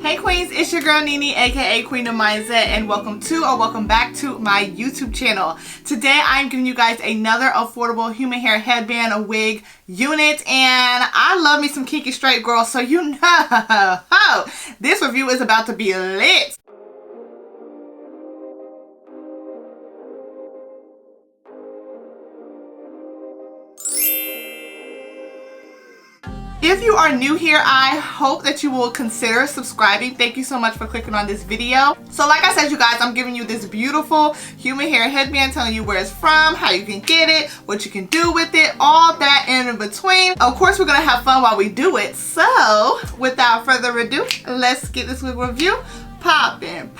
Hey queens, it's your girl Nene, aka Queendom Mindset, and welcome back to my YouTube channel. Today I'm giving you guys another affordable human hair headband wig unit, and I love me some kinky straight girls, so you know this review is about to be lit. If you are new here, I hope that you will consider subscribing. Thank you so much for clicking on this video. So like I said, you guys, I'm giving you this beautiful human hair headband, telling you where it's from, how you can get it, what you can do with it, all that in between. Of course, we're gonna have fun while we do it. So without further ado, let's get this wig review poppin'.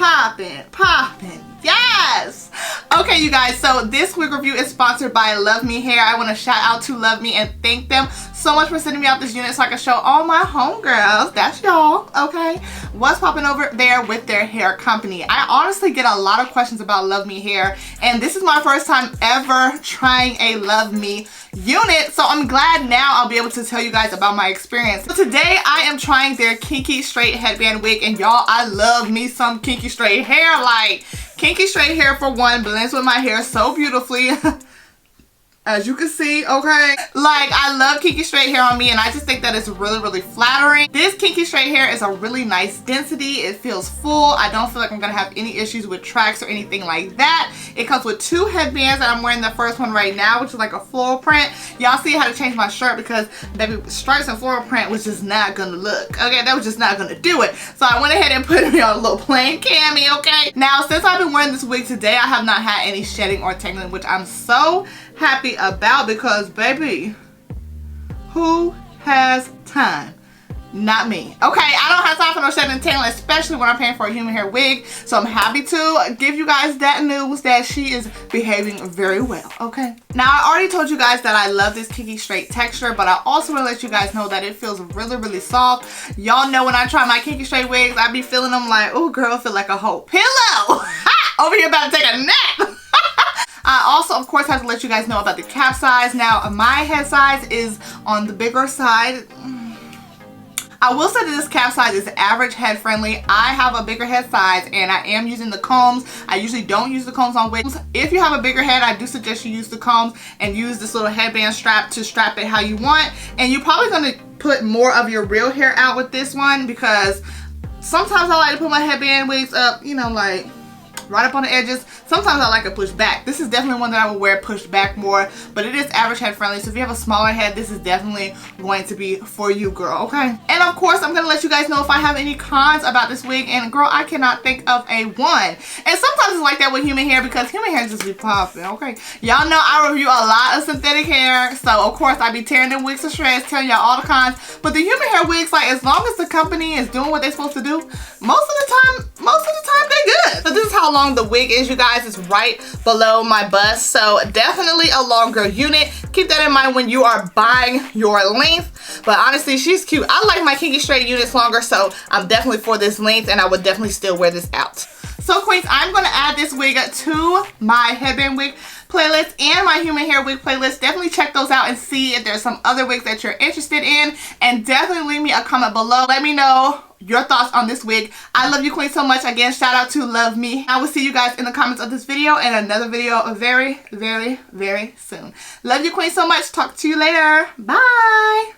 Yes! Okay, you guys, so this wig review is sponsored by Love Me Hair. I want to shout out to Love Me and thank them so much for sending me out this unit so I can show all my homegirls, that's y'all, okay, what's popping over there with their hair company. I honestly get a lot of questions about Love Me Hair, and this is my first time ever trying a Love Me unit, so I'm glad now I'll be able to tell you guys about my experience. So today I am trying their kinky straight headband wig, and y'all, I love me some kinky straight hair. Like, kinky straight hair, for one, blends with my hair so beautifully. As you can see, okay? Like, I love kinky straight hair on me, and I just think that it's really flattering. This kinky straight hair is a really nice density. It feels full. I don't feel like I'm gonna have any issues with tracks or anything like that. It comes with two headbands, and I'm wearing the first one right now, which is like a floral print. Y'all see how to change my shirt because baby, stripes and floral print was just not gonna look. Okay, that was just not gonna do it. So I went ahead and put me on a little plain cami, okay? Now, since I've been wearing this wig today, I have not had any shedding or tangling, which I'm so happy about, because baby, who has time? Not me. Okay, I don't have time for no shedding and tangling, especially when I'm paying for a human hair wig. So I'm happy to give you guys that news that she is behaving very well, okay? Now, I already told you guys that I love this kinky straight texture, but I also want to let you guys know that it feels really soft. Y'all know when I try my kinky straight wigs, I be feeling them like, oh girl, feel like a whole pillow. Over here about to take a nap. I also, of course, have to let you guys know about the cap size. Now, my head size is on the bigger side. I will say that this cap size is average head friendly. I have a bigger head size, and I am using the combs. I usually don't use the combs on wigs. If you have a bigger head, I do suggest you use the combs and use this little headband strap to strap it how you want. And you're probably going to put more of your real hair out with this one, because sometimes I like to put my headband wigs up, you know, like right up on the edges. Sometimes I like it pushed back. This is definitely one that I will wear pushed back more, but it is average head friendly. So if you have a smaller head, this is definitely going to be for you, girl, okay? And of course, I'm gonna let you guys know if I have any cons about this wig, and girl, I cannot think of a one. And sometimes it's like that with human hair, because human hair just be popping, okay? Y'all know I review a lot of synthetic hair, so of course I be tearing them wigs to shreds, telling y'all all the cons. But the human hair wigs, like, as long as the company is doing what they're supposed to do, most of the time they good. So this is how long the wig is, you guys. It's right below my bust, so definitely a longer unit. Keep that in mind when you are buying your length. But honestly, she's cute. I like my kinky straight units longer, so I'm definitely for this length, and I would definitely still wear this out. So queens, I'm gonna add this wig to my headband wig playlist and my human hair wig playlist. Definitely check those out and see if there's some other wigs that you're interested in, and definitely leave me a comment below. Let me know your thoughts on this wig. I love you queens so much. Again, shout out to Love Me. I will see you guys in the comments of this video and another video very soon. Love you queens so much. Talk to you later. Bye.